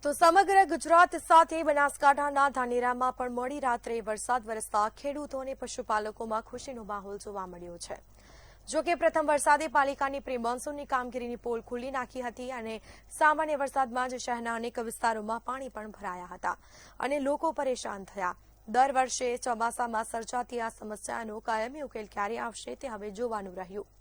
તો સમગ્ર ગુજરાત સાથે બનાસકાંઠાના ધાનેરામાં પણ મોડી રાત્રે વરસાદ વરસતા ખેડૂતો અને પશુપાલકોમાં ખુશીનો માહોલ જોવા મળ્યો છે। જો કે પ્રથમ વરસાદે પાલિકાની પ્રી મોન્સૂનની કામગીરીની પોલ ખુલ્લી નાખી હતી અને સામાન્ય વરસાદમાં જ શહેરના અનેક વિસ્તારોમાં પાણી પણ ભરાયા હતા અને લોકો પરેશાન થયા। દર વર્ષે ચોમાસામાં સર્જાતી આ સમસ્યાનો કાયમી ઉકેલ ક્યારે આવશે તે હવે જોવાનું રહ્યું।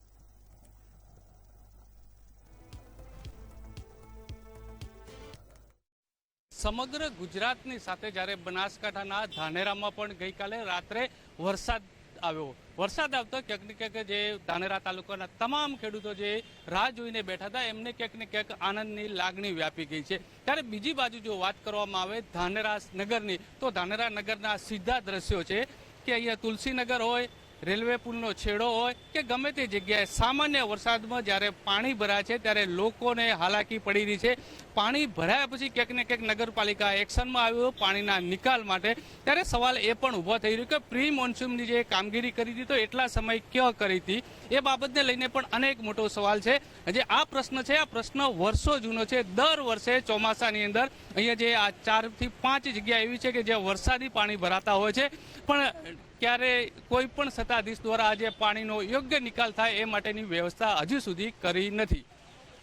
સમગ્ર ગુજરાતની સાથે જ્યારે બનાસકાંઠાના ધાનેરામાં પણ ગઈકાલે રાત્રે વરસાદ આવ્યો। વરસાદ આવતો ક્યાંક ને ક્યાંક જે ધાનેરા તાલુકાના તમામ ખેડૂતો જે રાહ જોઈને બેઠા હતા એમને ક્યાંક ને ક્યાંક આનંદની લાગણી વ્યાપી ગઈ છે। ત્યારે બીજી બાજુ જો વાત કરવામાં આવે ધાનેરા નગરની તો ધાનેરા નગરના સીધા દ્રશ્યો છે કે અહીંયા તુલસીનગર હોય, રેલવે પુલનો છેડો હોય કે ગમે તે જગ્યાએ સામાન્ય વરસાદમાં જ્યારે પાણી ભરાય છે ત્યારે લોકોને હાલાકી પડી રહી છે। પાણી ભરાયા પછી ક્યાંક ને ક્યાંક નગરપાલિકા એક્શનમાં આવ્યો પાણીના નિકાલ માટે। ત્યારે સવાલ એ પણ ઊભો થઈ રહ્યો કે પ્રી મોન્સૂનની જે કામગીરી કરી હતી તો એટલા સમય ક્યાં કરી હતી એ બાબતને લઈને પણ અનેક મોટો સવાલ છે। જે આ પ્રશ્ન છે આ પ્રશ્ન વર્ષો જૂનો છે। દર વર્ષે ચોમાસાની અંદર અહીંયા જે આ 4 થી 5 જગ્યા એવી છે કે જ્યાં વરસાદી પાણી ભરાતા હોય છે પણ ક્યારે કોઈ પણ સત્તાધીશ દ્વારા આજે પાણીનો યોગ્ય નિકાલ થાય એ માટેની વ્યવસ્થા હજુ સુધી કરી નથી।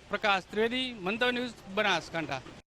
પ્રકાશ ત્રિવેદી, મંતવ્ય ન્યૂઝ, બનાસકાંઠા।